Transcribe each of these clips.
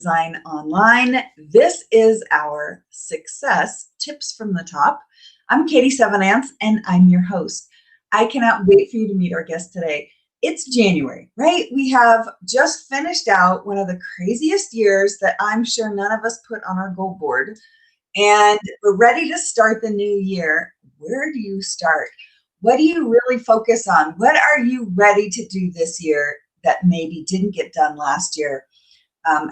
Design Online. This is our Success Tips from the Top. I'm Katie Sevenance, and I'm your host. I cannot wait for you to meet our guest today. It's January, right? We have just finished out one of the craziest years that I'm sure none of us put on our goal board. And we're ready to start the new year. Where do you start? What do you really focus on? What are you ready to do this year that maybe didn't get done last year?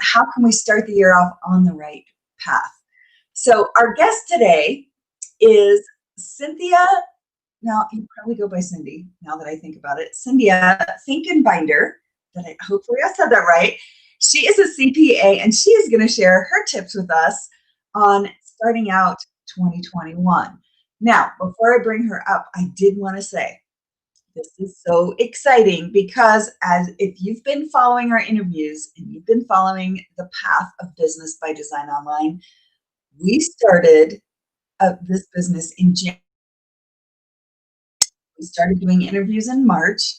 How can we start the year off on the right path? So our guest today is Cynthia. Now, you probably go by Cyndi now that I think about it. Cynthia Finkenbinder, hopefully I said that right. She is a CPA, and she is going to share her tips with us on starting out 2021. Now, before I bring her up, I did want to say, this is so exciting because as if you've been following our interviews and you've been following the path of Business by Design Online, we started this business in January. We started doing interviews in March.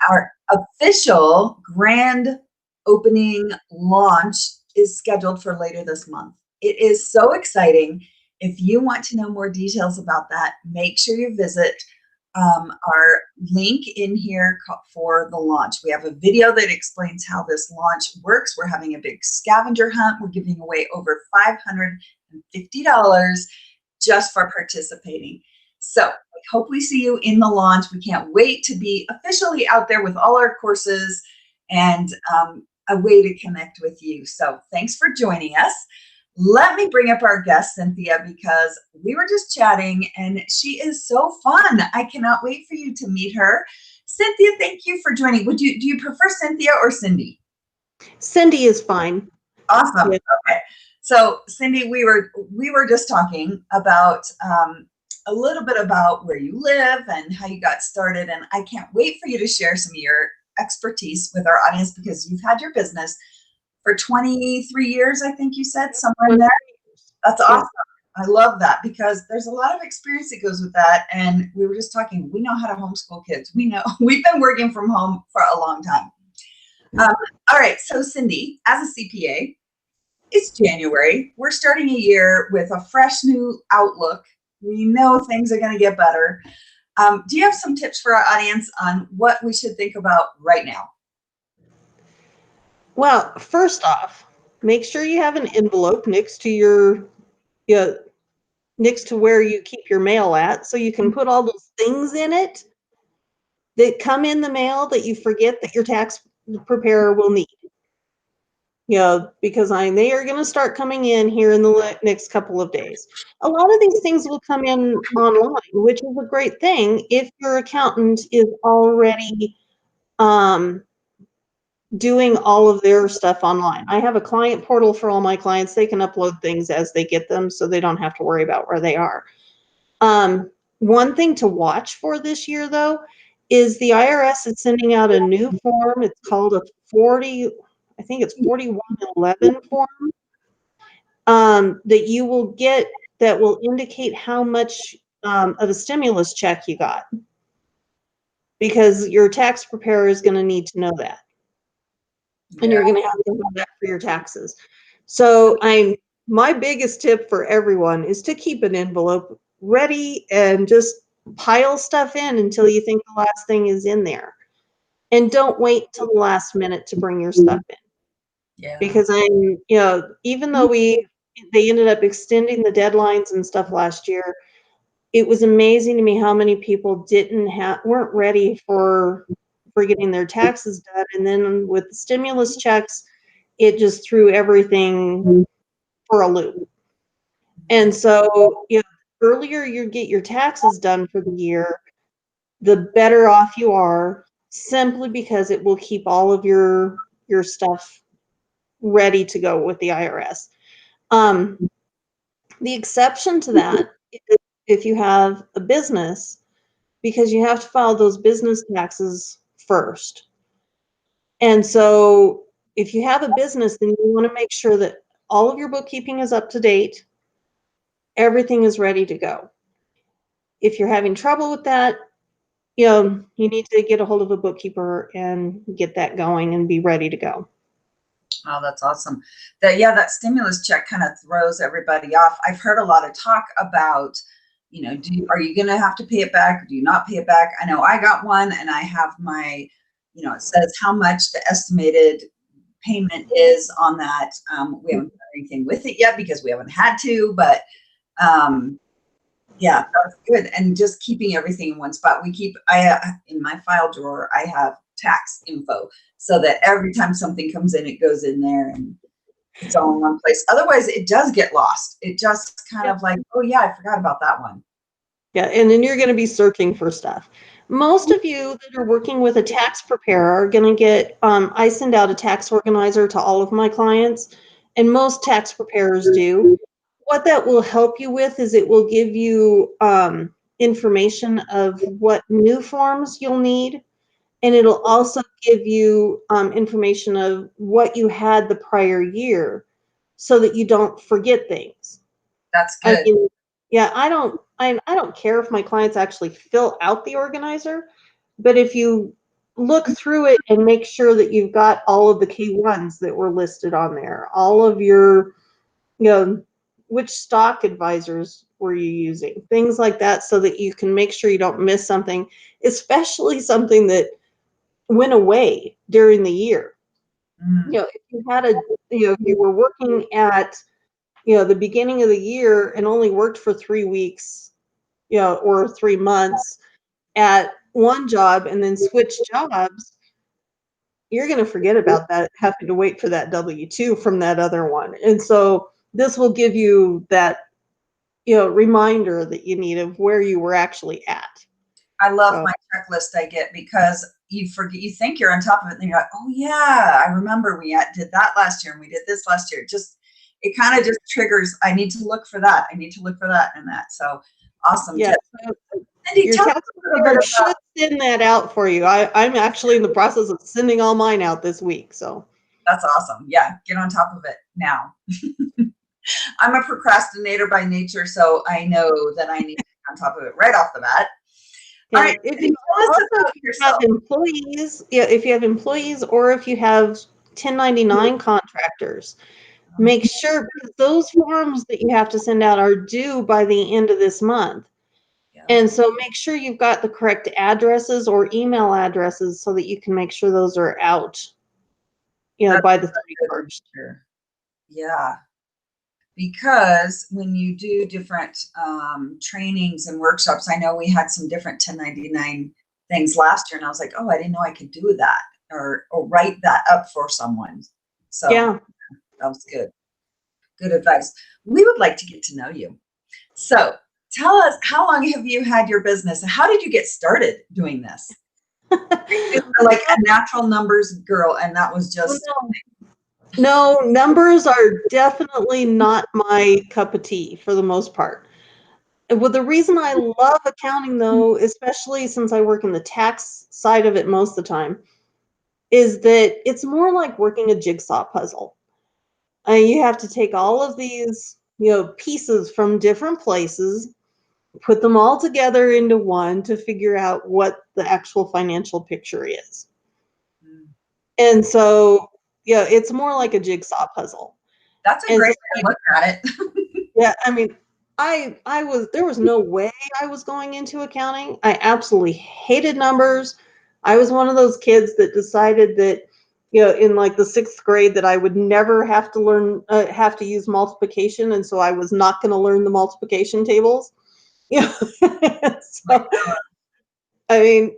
Our official grand opening launch is scheduled for later this month. It is so exciting. If you want to know more details about that, make sure you visit our link in here for the launch. We have a video that explains how this launch works. We're having a big scavenger hunt. We're giving away over $550 just for participating. So I hope we see you in the launch. We can't wait to be officially out there with all our courses and a way to connect with you. So thanks for joining us. Let me bring up our guest, Cynthia, because we were just chatting and she is so fun. I cannot wait for you to meet her. Cynthia, thank you for joining. Do you prefer Cynthia or Cyndi? Cyndi is fine. Awesome. Yeah. Okay. So Cyndi, we were just talking about a little bit about where you live and how you got started. And I can't wait for you to share some of your expertise with our audience because you've had your business for 23 years, I think you said, somewhere in there. That's awesome. I love that because there's a lot of experience that goes with that. And we were just talking, we know how to homeschool kids. We know we've been working from home for a long time. All right. So Cyndi, as a CPA, it's January. We're starting a year with a fresh new outlook. We know things are going to get better. Do you have some tips for our audience on what we should think about right now? Well, first off, make sure you have an envelope next to next to where you keep your mail at, so you can put all those things in it that come in the mail that you forget that your tax preparer will need. Because they are going to start coming in here in the next couple of days. A lot of these things will come in online, which is a great thing if your accountant is already doing all of their stuff online. I have a client portal for all my clients. They can upload things as they get them, so they don't have to worry about where they are. One thing to watch for this year, though, is the IRS is sending out a new form. It's called a 4111 form that you will get that will indicate how much of a stimulus check you got, because your tax preparer is going to need to know that. And you're going to have to have that for your taxes. So my biggest tip for everyone is to keep an envelope ready and just pile stuff in until you think the last thing is in there. And don't wait till the last minute to bring your stuff in. Yeah. Because even though they ended up extending the deadlines and stuff last year, it was amazing to me how many people weren't ready for getting their taxes done. And then with the stimulus checks, it just threw everything for a loop. And so, earlier you get your taxes done for the year, the better off you are, simply because it will keep all of your stuff ready to go with the IRS. The exception to that is if you have a business, because you have to file those business taxes first. And so if you have a business, then you want to make sure that all of your bookkeeping is up to date. Everything is ready to go. If you're having trouble with that, you need to get a hold of a bookkeeper and get that going and be ready to go. Oh, that's awesome. That stimulus check kind of throws everybody off. I've heard a lot of talk about, are you going to have to pay it back? Or do you not pay it back? I know I got one and I have my, it says how much the estimated payment is on that. We haven't done anything with it yet because we haven't had to, but yeah, that's good. And just keeping everything in one spot. In my file drawer, I have tax info so that every time something comes in, it goes in there and it's all in one place. Otherwise, it does get lost. It just kind of like, oh yeah, I forgot about that one. Yeah, and then you're going to be searching for stuff. Most of you that are working with a tax preparer are going to get, I send out a tax organizer to all of my clients, and most tax preparers do. What that will help you with is it will give you information of what new forms you'll need, and it'll also give you information of what you had the prior year so that you don't forget things. That's I good. mean, yeah, I don't care if my clients actually fill out the organizer, but if you look through it and make sure that you've got all of the K1s that were listed on there, all of your, which stock advisors were you using, things like that, so that you can make sure you don't miss something, especially something that went away during the year. If you had if you were working at the beginning of the year and only worked for 3 weeks, or 3 months at one job and then switched jobs, you're going to forget about that, having to wait for that W-2 from that other one. And so this will give you that, reminder that you need of where you were actually at. I love my checklist I get because you forget, you think you're on top of it, and then you're like, oh yeah, I remember we did that last year and we did this last year. It kind of just triggers. I need to look for that. I need to look for that and that. So awesome. Yeah. Cyndi, Your tax preparer should send that out for you. I'm actually in the process of sending all mine out this week. So that's awesome. Yeah, get on top of it now. I'm a procrastinator by nature, so I know that I need to get on top of it right off the bat. yeah, All right, if you have employees, if you have employees, or if you have 1099 contractors, make sure, because those forms that you have to send out are due by the end of this month. Yeah. And so make sure you've got the correct addresses or email addresses so that you can make sure those are out, by the 31st. Yeah. Because when you do different trainings and workshops, I know we had some different 1099 things last year, and I was like, oh, I didn't know I could do that or write that up for someone. So yeah, that was good. Good advice. We would like to get to know you. So tell us, how long have you had your business? How did you get started doing this? You were like a natural numbers girl, and that was just... No, numbers are definitely not my cup of tea for the most part. Well, the reason I love accounting, though, especially since I work in the tax side of it most of the time, is that it's more like working a jigsaw puzzle. You have to take all of these, pieces from different places, put them all together into one to figure out what the actual financial picture is. And so, it's more like a jigsaw puzzle. That's a great way to look at it. Yeah, I mean, there was no way I was going into accounting. I absolutely hated numbers. I was one of those kids that decided that, in like the 6th grade, that I would never have to use multiplication, and so I was not going to learn the multiplication tables. So, I mean,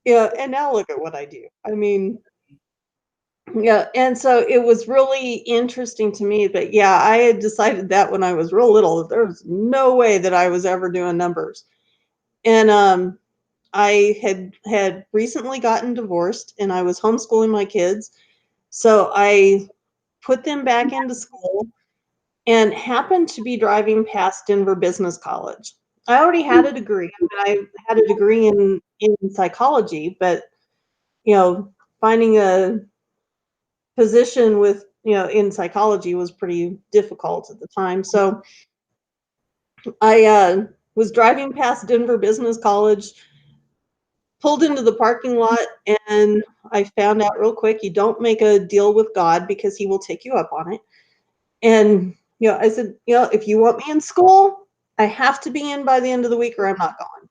and now look at what I do. I mean, yeah, and so it was really interesting to me that, I had decided that when I was real little, that there was no way that I was ever doing numbers. And I had recently gotten divorced and I was homeschooling my kids. So I put them back into school and happened to be driving past Denver Business College. I already had a degree. I had a degree in psychology, but finding a position with in psychology was pretty difficult at the time. So I was driving past Denver Business College pulled into the parking lot, and I found out real quick, you don't make a deal with God because he will take you up on it. And, I said, if you want me in school, I have to be in by the end of the week or I'm not going.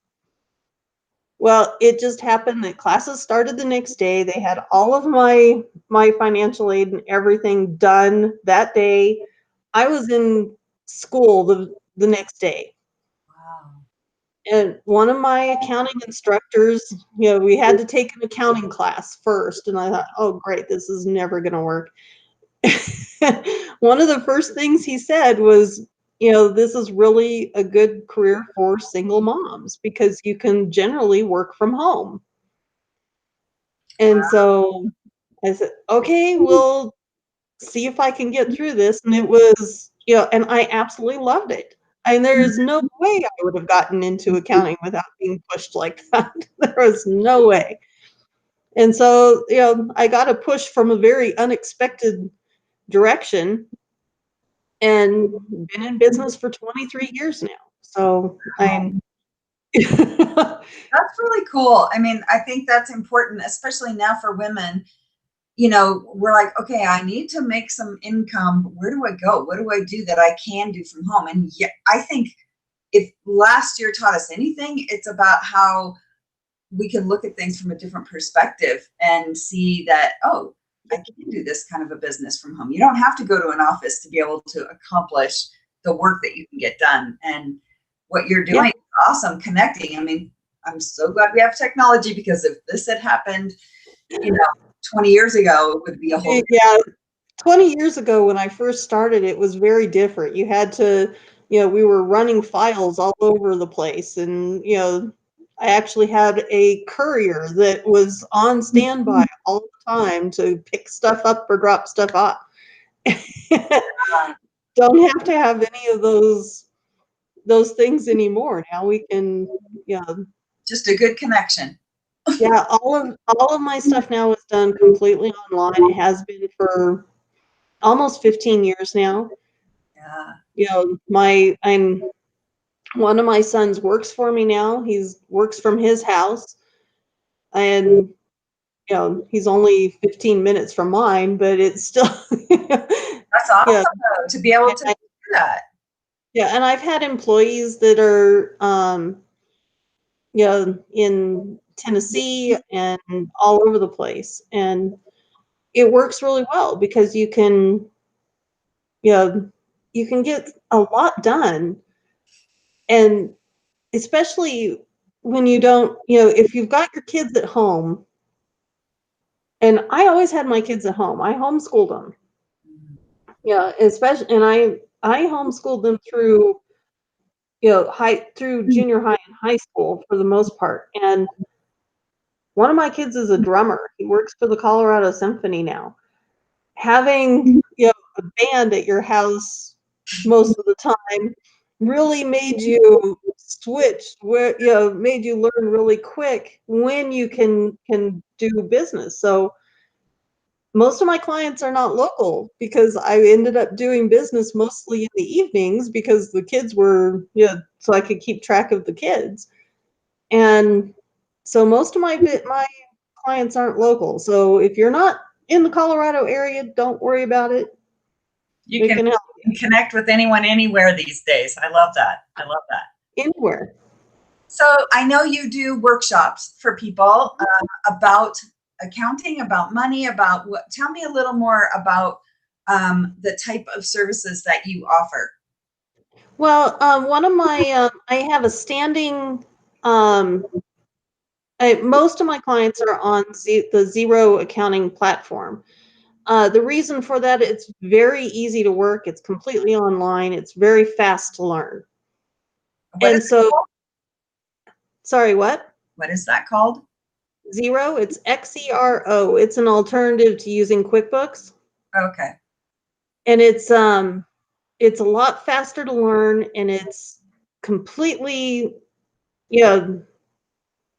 Well, it just happened that classes started the next day. They had all of my financial aid and everything done that day. I was in school the next day. Wow. And one of my accounting instructors, we had to take an accounting class first. And I thought, oh, great, this is never going to work. One of the first things he said was, this is really a good career for single moms because you can generally work from home. And so I said, okay, we'll see if I can get through this. And it was, and I absolutely loved it. And there is no way I would have gotten into accounting without being pushed like that. There was no way. And so, I got a push from a very unexpected direction and been in business for 23 years now. So I'm That's really cool. I mean, I think that's important, especially now for women. We're like, okay, I need to make some income. Where do I go? What do I do that I can do from home? And yeah, I think if last year taught us anything, it's about how we can look at things from a different perspective and see that, oh, I can do this kind of a business from home. You don't have to go to an office to be able to accomplish the work that you can get done. And what you're doing is awesome, connecting. I mean, I'm so glad we have technology, because if this had happened, 20 years ago, it would be a whole. Yeah, 20 years ago when I first started, it was very different. You had to, we were running files all over the place. And, I actually had a courier that was on standby all the time to pick stuff up or drop stuff off. Don't have to have any of those things anymore. Now we can, Just a good connection. yeah, all of my stuff now is done completely online. It has been for almost 15 years now. Yeah. One of my sons works for me now. He's works from his house, and he's only 15 minutes from mine, but it's still That's awesome, yeah. though, to be able to do that. Yeah, and I've had employees that are in Tennessee and all over the place, and it works really well because you know, you can get a lot done, and especially when you don't, if you've got your kids at home, and I always had my kids at home. I homeschooled them. Yeah, especially, and I homeschooled them through, through junior high and high school for the most part. And one of my kids is a drummer. He works for the Colorado Symphony now. Having, a band at your house most of the time really made you switch where, made you learn really quick when you can do business. So most of my clients are not local because I ended up doing business mostly in the evenings because the kids were, so I could keep track of the kids. And so most of my clients aren't local. So if you're not in the Colorado area, don't worry about it. You We can can help connect with anyone anywhere these days. I love that. I love that. anywhere. So I know you do workshops for people about accounting, about money, about what. Tell me a little more about the type of services that you offer. Well, one of my, I have a standing, most of my clients are on the Zero accounting platform. The reason for that, it's very easy to work. It's completely online. It's very fast to learn. What And is it so, called? sorry, what? What is that called? Xero, it's Xero. It's an alternative to using QuickBooks. Okay. And it's a lot faster to learn, and it's completely, yeah,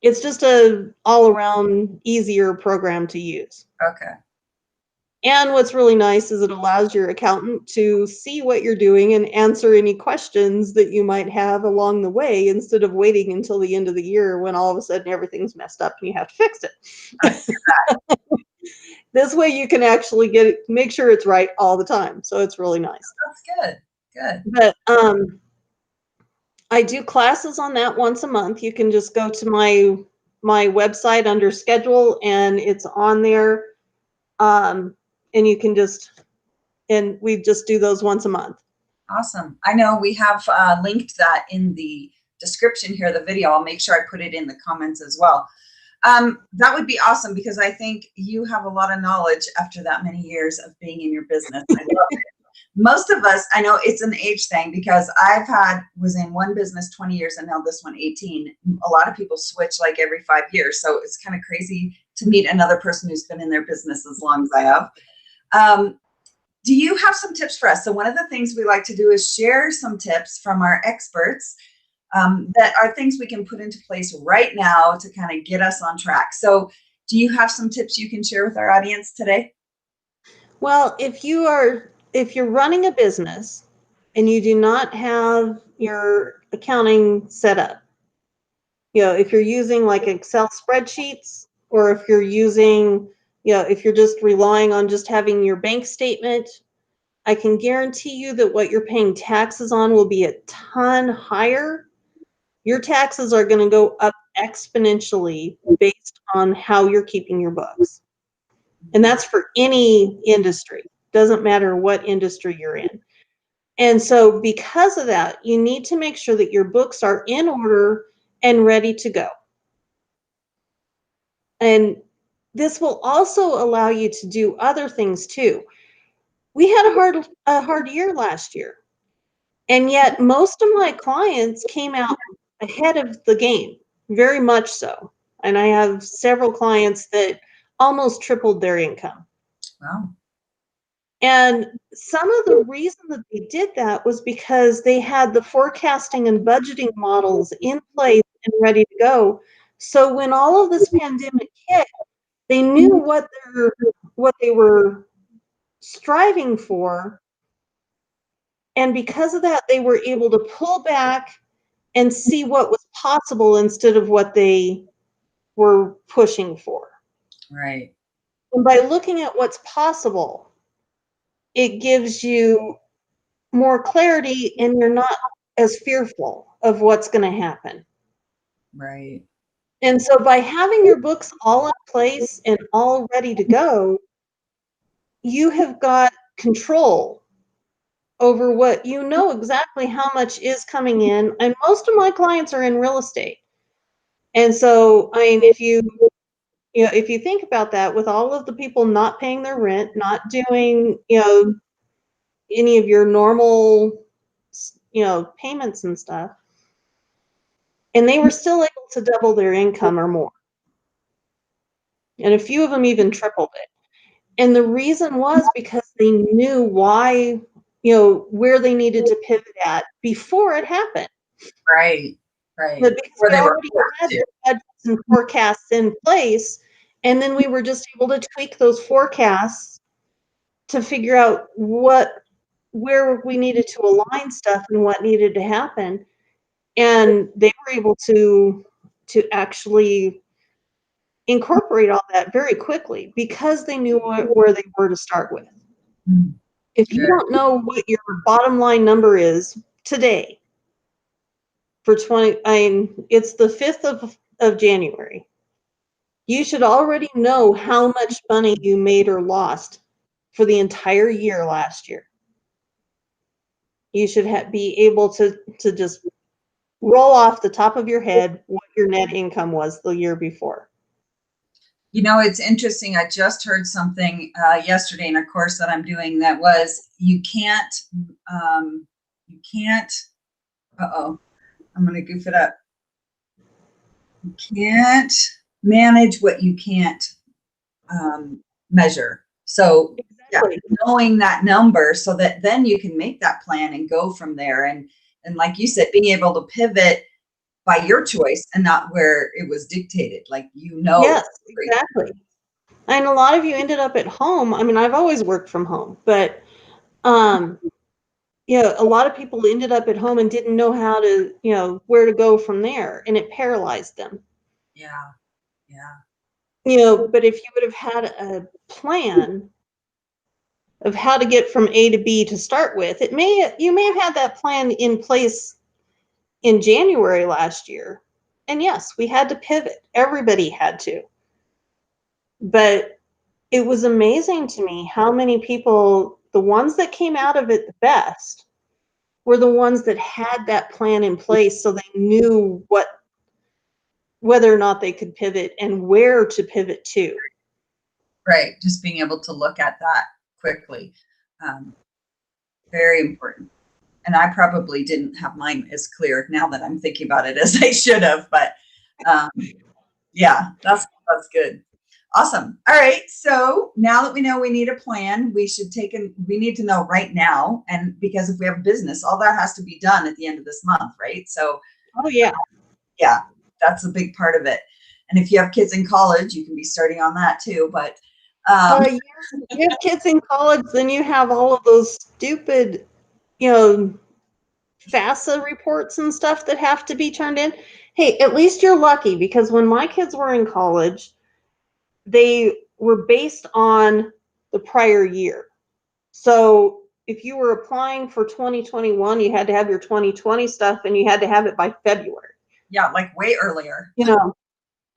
it's just a all around easier program to use. Okay. And what's really nice is it allows your accountant to see what you're doing and answer any questions that you might have along the way instead of waiting until the end of the year when all of a sudden everything's messed up and you have to fix it. This way you can actually make sure it's right all the time. So it's really nice. That's good. Good. But I do classes on that once a month. You can just go to my website under schedule and it's on there. And you can and we just do those once a month. Awesome. I know we have linked that in the description here, the video. I'll make sure I put it in the comments as well. That would be awesome because I think you have a lot of knowledge after that many years of being in your business. I love it. Most of us, I know it's an age thing because was in one business 20 years and now this one 18. A lot of people switch like every 5 years. So it's kind of crazy to meet another person who's been in their business as long as I have. Do you have some tips for us? So one of the things we like to do is share some tips from our experts that are things we can put into place right now to kind of get us on track. So do you have some tips you can share with our audience today? Well, if you're running a business and you do not have your accounting set up, if you're using like Excel spreadsheets, or if you're using, if you're just relying on just having your bank statement, I can guarantee you that what you're paying taxes on will be a ton higher. Your taxes are going to go up exponentially based on how you're keeping your books. And that's for any industry. Doesn't matter what industry you're in. And so because of that, you need to make sure that your books are in order and ready to go. And this will also allow you to do other things too. We had a hard year last year. And yet most of my clients came out ahead of the game, very much so. And I have several clients that almost tripled their income. Wow. And some of the reason that they did that was because they had the forecasting and budgeting models in place and ready to go. So when all of this pandemic hit, they knew what they were striving for. And because of that, they were able to pull back and see what was possible instead of what they were pushing for. Right. And by looking at what's possible, it gives you more clarity and you're not as fearful of what's going to happen. Right. And so by having your books all in place and all ready to go, you have got control over what exactly how much is coming in. And most of my clients are in real estate. And so, I mean, if you think about that, with all of the people not paying their rent, not doing, any of your normal, payments and stuff, and they were still able to double their income or more. And a few of them even tripled it. And the reason was because they knew why, where they needed to pivot at before it happened. Right. Right. But because we already had the budgets and forecasts in place, and then we were just able to tweak those forecasts to figure out where we needed to align stuff and what needed to happen. And they were able to actually incorporate all that very quickly because they knew where they were to start with. Mm-hmm. If you don't know what your bottom line number is today for it's the 5th of January. You should already know how much money you made or lost for the entire year last year. You should be able to just roll off the top of your head what your net income was the year before. It's interesting. I just heard something yesterday in a course that I'm doing that was you can't, I'm going to goof it up. You can't manage what you can't measure. So exactly. Knowing that number so that then you can make that plan and go from there. And like you said, being able to pivot by your choice and not where it was dictated. Like, Yes, exactly. And a lot of you ended up at home. I mean, I've always worked from home, but um, a lot of people ended up at home and didn't know how to, where to go from there, and it paralyzed them. Yeah. Yeah. But if you would have had a plan of how to get from A to B to start with, you may have had that plan in place in January last year. And yes, we had to pivot. Everybody had to. But it was amazing to me how many people, the ones that came out of it the best, were the ones that had that plan in place, so they knew whether or not they could pivot and where to pivot to. Right. Just being able to look at that quickly. Um, very important. And I probably didn't have mine as clear now that I'm thinking about it as I should have, but um, yeah, that's good. Awesome. All right. So now that we know we need a plan, we need to know right now. And because if we have a business, all that has to be done at the end of this month, right? So Oh, yeah. yeah, that's a big part of it. And if you have kids in college, you can be starting on that too. But Yes, if you have kids in college, then you have all of those stupid, FAFSA reports and stuff that have to be turned in. Hey, at least you're lucky, because when my kids were in college, they were based on the prior year. So if you were applying for 2021, you had to have your 2020 stuff, and you had to have it by February. yeah, like way earlier.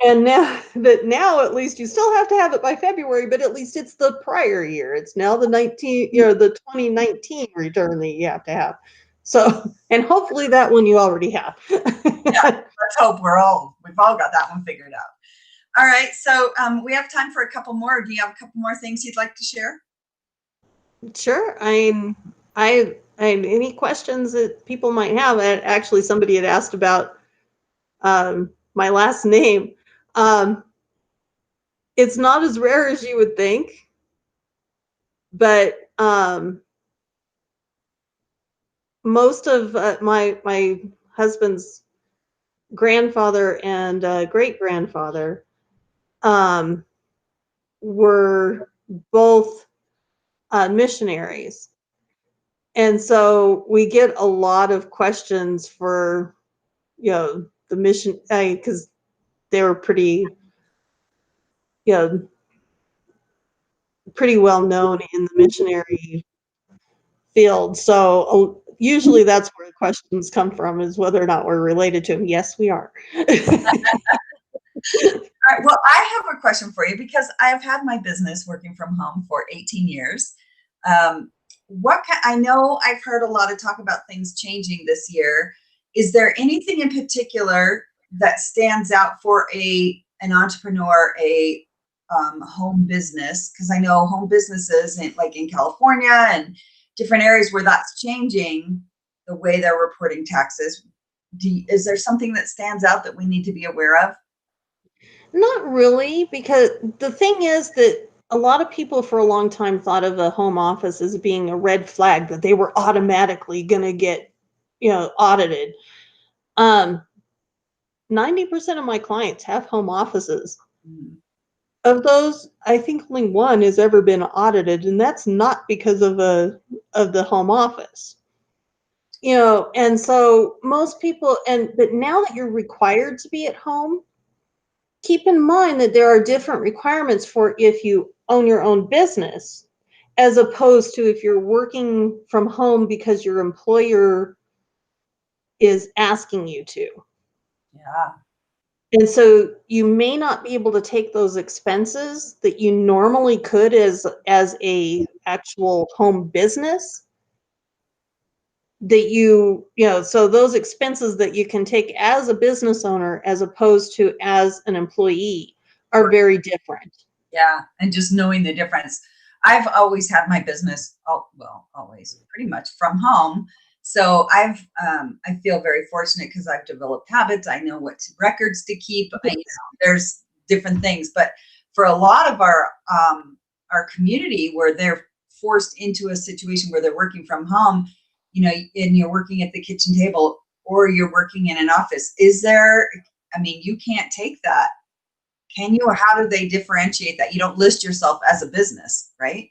And now at least you still have to have it by February, but at least it's the prior year. It's now the 2019 return that you have to have. So, and hopefully that one you already have. Yeah, let's hope we've all got that one figured out. All right, so we have time for a couple more. Do you have a couple more things you'd like to share? Sure. I any questions that people might have. Actually, somebody had asked about my last name. It's not as rare as you would think, but most of my husband's grandfather and great grandfather um, were both missionaries, and so we get a lot of questions for the mission, because they were pretty pretty well known in the missionary field. So usually that's where the questions come from, is whether or not we're related to them. Yes, we are. All right, well, I have a question for you because I've had my business working from home for 18 years. I know I've heard a lot of talk about things changing this year. Is there anything in particular that stands out for an entrepreneur, a home business? Because I know home businesses like in California and different areas where that's changing the way they're reporting taxes. Is there something that stands out that we need to be aware of? Not really, because the thing is that a lot of people for a long time thought of a home office as being a red flag, that they were automatically going to get, audited. 90% of my clients have home offices. Mm. Of those, I think only one has ever been audited, and that's not because of the home office. And so most people, but now that you're required to be at home, keep in mind that there are different requirements for if you own your own business, as opposed to if you're working from home because your employer is asking you to. Yeah. And so you may not be able to take those expenses that you normally could as a actual home business, that so those expenses that you can take as a business owner as opposed to as an employee are very different. Yeah, and just knowing the difference. I've always had my business, always pretty much from home. So I feel very fortunate because I've developed habits. I know what records to keep. There's different things, but for a lot of our community where they're forced into a situation where they're working from home, and you're working at the kitchen table or you're working in an office, you can't take that Can you, or how do they differentiate that? You don't list yourself as a business, right?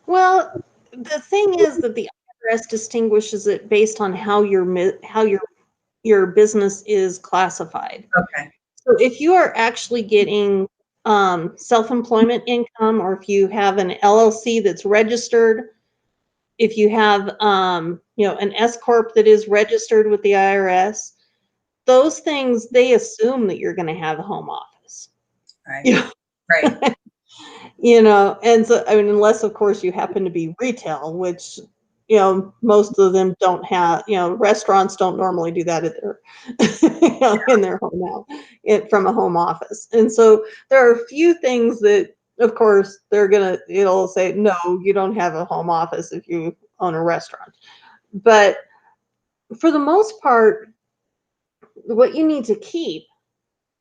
Well, the thing is that the IRS distinguishes it based on how your business is classified. Okay. So if you are actually getting self-employment income, or if you have an LLC that's registered, if you have an S corp that is registered with the IRS, those things, they assume that you're going to have a home office. Right. Right. And so, I mean, unless of course you happen to be retail, which most of them don't have. Restaurants don't normally do that either, in their home now, from a home office. And so there are a few things that, of course, it'll say, no, you don't have a home office if you own a restaurant. But for the most part, what you need to keep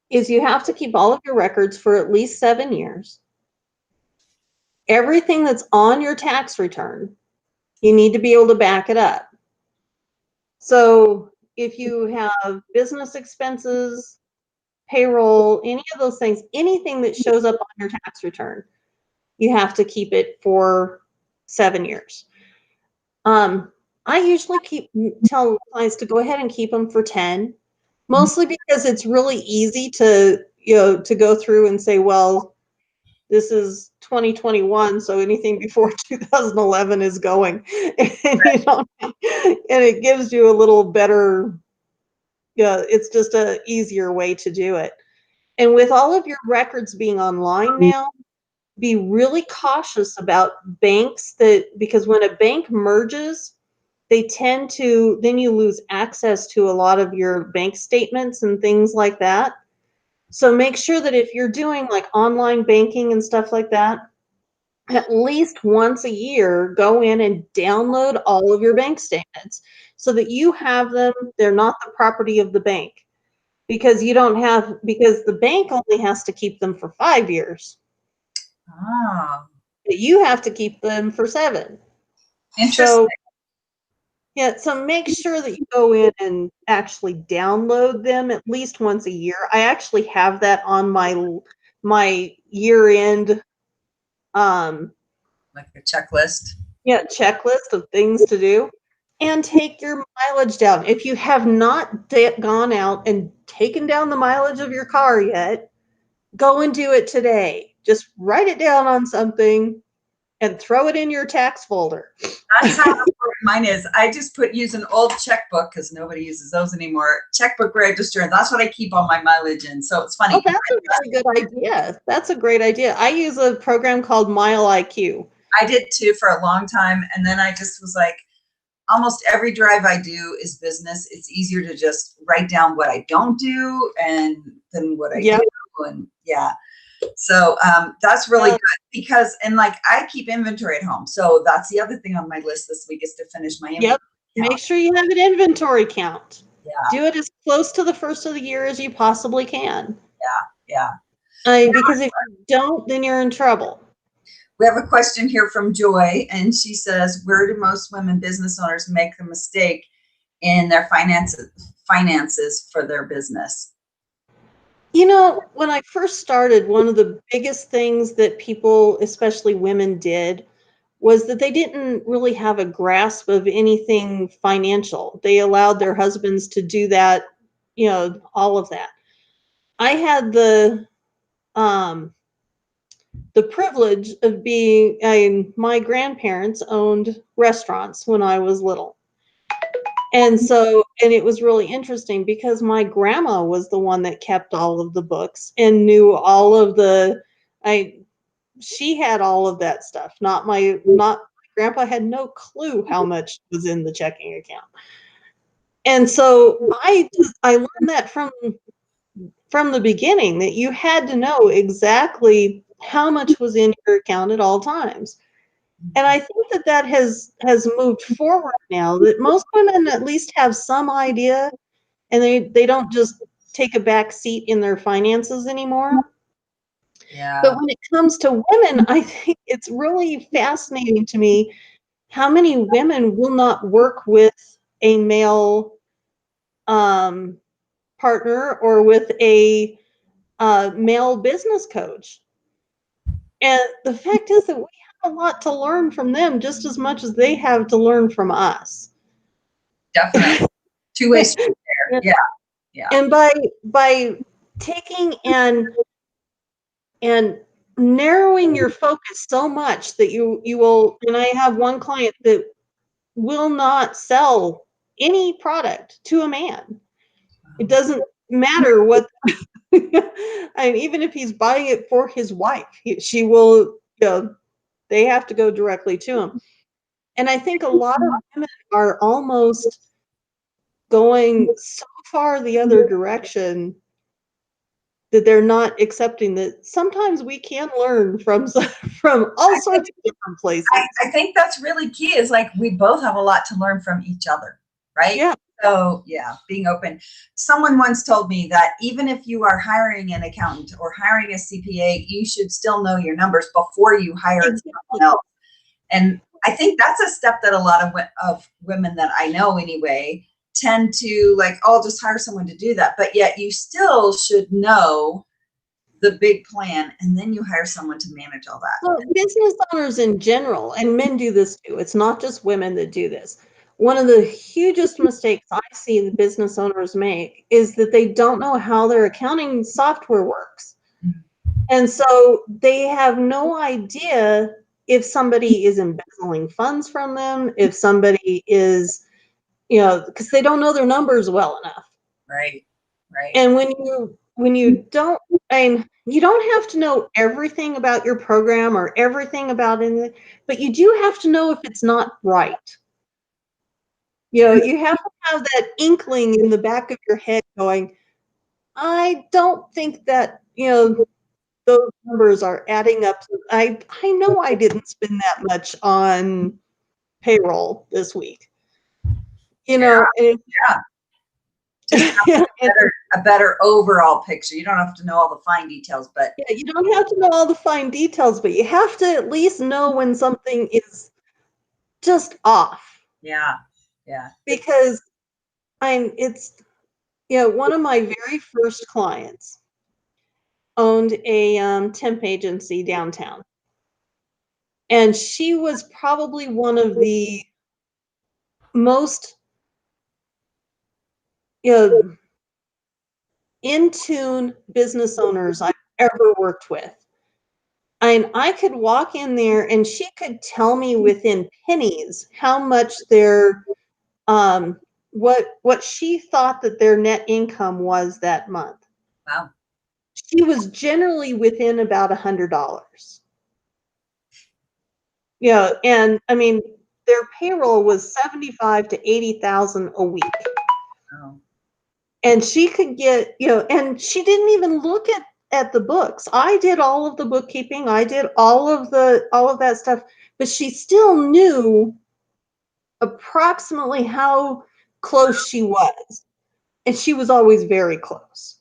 is you have to keep all of your records for at least 7 years. Everything that's on your tax return, you need to be able to back it up. So if you have business expenses, payroll, any of those things, anything that shows up on your tax return, you have to keep it for 7 years. I usually tell clients to go ahead and keep them for 10, mostly because it's really easy to go through and say, well, this is 2021, so anything before 2011 is going, and and it gives you a little better. It's just a easier way to do it. And with all of your records being online now, be really cautious about banks, because when a bank merges, they tend to, then you lose access to a lot of your bank statements and things like that. So make sure that if you're doing like online banking and stuff like that, at least once a year, go in and download all of your bank statements so that you have them. They're not the property of the bank, because the bank only has to keep them for 5 years. Oh, But you have to keep them for 7. interesting. So make sure that you go in and actually download them at least once a year. I actually have that on my year-end Like a checklist. checklist of things to do. And take your mileage down. If you have not gone out and taken down the mileage of your car yet, go and do it today. Just write it down on something and throw it in your tax folder. That's how important mine is. I just use an old checkbook, because nobody uses those anymore. Checkbook register. That's what I keep all my mileage in. So it's funny. Oh, that's a really good idea. That's a great idea. I use a program called Mile IQ. I did too for a long time. And then I just was like, almost every drive I do is business. It's easier to just write down what I don't do and then what I do. And so that's really good, because, and like, I keep inventory at home. So that's the other thing on my list this week, is to finish my inventory. Make sure you have an inventory count. Yeah. Do it as close to the first of the year as you possibly can. Yeah. Because if you don't, then you're in trouble. We have a question here from Joy, and she says, where do most women business owners make the mistake in their finances for their business? When I first started, one of the biggest things that people, especially women, did was that they didn't really have a grasp of anything financial. They allowed their husbands to do that, all of that. I had the privilege of my grandparents owned restaurants when I was little. And it was really interesting because my grandma was the one that kept all of the books and knew all of she had all of that stuff. Not my grandpa had no clue how much was in the checking account. And so I learned that from the beginning, that you had to know exactly how much was in your account at all times. And I think that has moved forward now, that most women at least have some idea, and they don't just take a back seat in their finances anymore. Yeah. But when it comes to women, I think it's really fascinating to me how many women will not work with a male partner, or with a male business coach. And the fact is that we have a lot to learn from them just as much as they have to learn from us. Definitely. Two-way street there. Yeah. Yeah. And by taking and narrowing your focus so much that you will, and I have one client that will not sell any product to a man. It doesn't matter what I mean, even if he's buying it for his wife, she will, they have to go directly to him. And I think a lot of women are almost going so far the other direction that they're not accepting that sometimes we can learn from all sorts of different places. I think that's really key, is like we both have a lot to learn from each other, right? Yeah. So yeah, being open. Someone once told me that even if you are hiring an accountant or hiring a CPA, you should still know your numbers before you hire someone else. And I think that's a step that a lot of women that I know anyway tend to like, oh, I'll just hire someone to do that. But yet you still should know the big plan, and then you hire someone to manage all that. Well, business owners in general, and men do this too. It's not just women that do this. One of the hugest mistakes I see the business owners make is that they don't know how their accounting software works. And so they have no idea if somebody is embezzling funds from them, if somebody is, because they don't know their numbers well enough. Right. Right. And when you don't, I mean, you don't have to know everything about your program or everything about anything, but you do have to know if it's not right. You have to have that inkling in the back of your head going, I don't think that, those numbers are adding up. I know I didn't spend that much on payroll this week. Yeah. And Just have a better overall picture. You don't have to know all the fine details, but yeah, you don't have to know all the fine details, but you have to at least know when something is just off. Yeah. Yeah. Because it's one of my very first clients owned a temp agency downtown. And she was probably one of the most in tune business owners I've ever worked with. And I could walk in there and she could tell me within pennies how much their what she thought that their net income was that month. Wow. She was generally within about $100. And I mean their payroll was 75 to 80,000 a week. Oh. And she could get, and she didn't even look at the books. I did all of the bookkeeping. I did all of that stuff, but she still knew approximately how close she was. And she was always very close.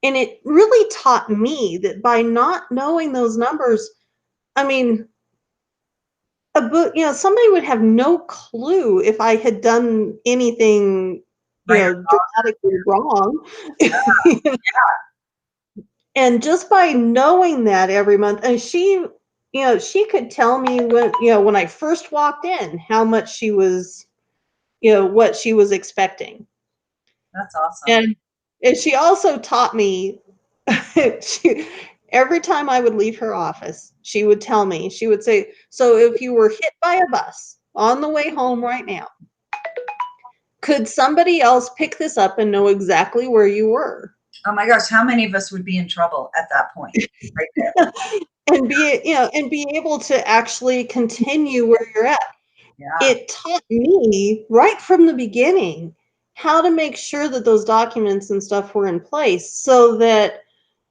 And it really taught me that by not knowing those numbers, I mean, somebody would have no clue if I had done anything, dramatically wrong. Yeah. And just by knowing that every month, and she could tell me when I first walked in how much she was, what she was expecting. That's awesome. And she also taught me, every time I would leave her office, she would tell me, she would say, so if you were hit by a bus on the way home right now, could somebody else pick this up and know exactly where you were? Oh my gosh, how many of us would be in trouble at that point? Right there. and be able to actually continue where you're at. Yeah. It taught me right from the beginning how to make sure that those documents and stuff were in place so that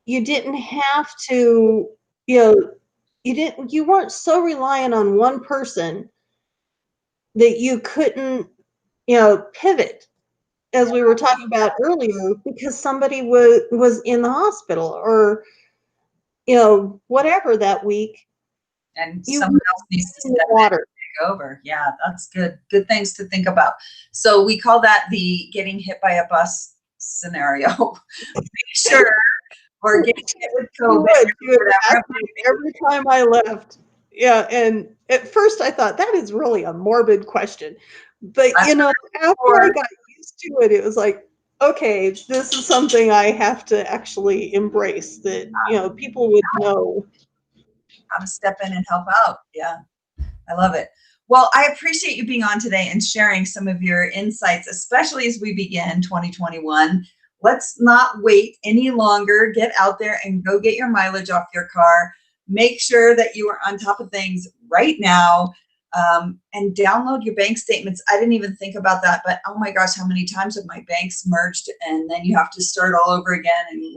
you didn't have to, you weren't so reliant on one person that you couldn't, pivot, as we were talking about earlier, because somebody was in the hospital or, whatever that week. And someone else needs to step in and take over. Yeah, that's good. Good things to think about. So we call that the getting hit by a bus scenario. Make sure or getting it with You COVID would. or You would whatever. ask me every time I left. Yeah, and at first I thought that is really a morbid question. But I've you know, after I heard got used to it, it was like, okay, this is something I have to actually embrace that, you know, people would know. how to step in and help out. Yeah, I love it. Well, I appreciate you being on today and sharing some of your insights, especially as we begin 2021. Let's not wait any longer. Get out there and go get your mileage off your car. Make sure that you are on top of things right now, and download your bank statements. I didn't even think about that, but oh my gosh, how many times have my banks merged and then you have to start all over again? And,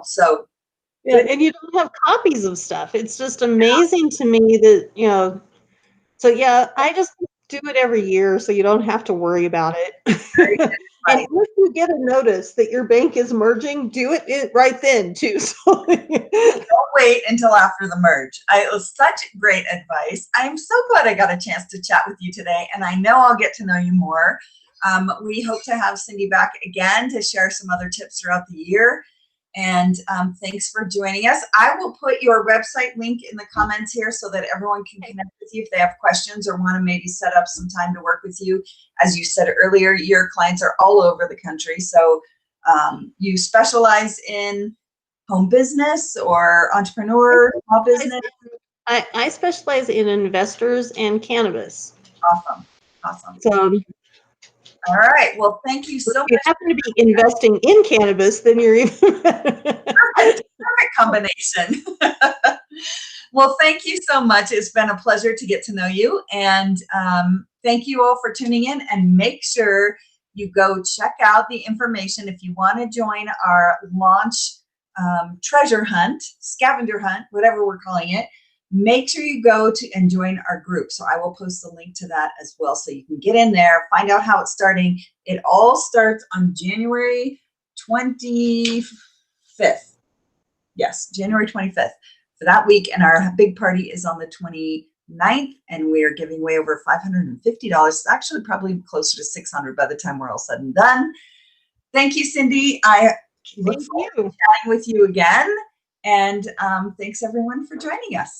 so Yeah, good. and you don't have copies of stuff. It's just amazing to me that, you know, so yeah, I just do it every year so you don't have to worry about it. And Right. if you get a notice that your bank is merging, do it right then too. So Don't wait until after the merge. It was such great advice. I'm so glad I got a chance to chat with you today, and I know I'll get to know you more. We hope to have Cyndi back again to share some other tips throughout the year. And thanks for joining us. I will put your website link in the comments here so that everyone can connect with you if they have questions or want to maybe set up some time to work with you. As you said earlier, your clients are all over the country. So you specialize in home business or entrepreneur, small business. I specialize in investors and cannabis. Awesome. Awesome. So All right. Well, thank you if so you much. happen to be investing in cannabis, then you're even Perfect combination. Well, thank you so much. It's been a pleasure to get to know you. And thank you all for tuning in. And make sure you go check out the information if you want to join our launch treasure hunt, scavenger hunt, whatever we're calling it. Make sure you go to and join our group. So I will post the link to that as well. So you can get in there, find out how it's starting. It all starts on January 25th. Yes, January 25th for that week. And our big party is on the 29th. And we are giving away over $550. It's actually probably closer to $600 by the time we're all said and done. Thank you, Cyndi. I look Thank forward to you. chatting with you again. And thanks everyone for joining us.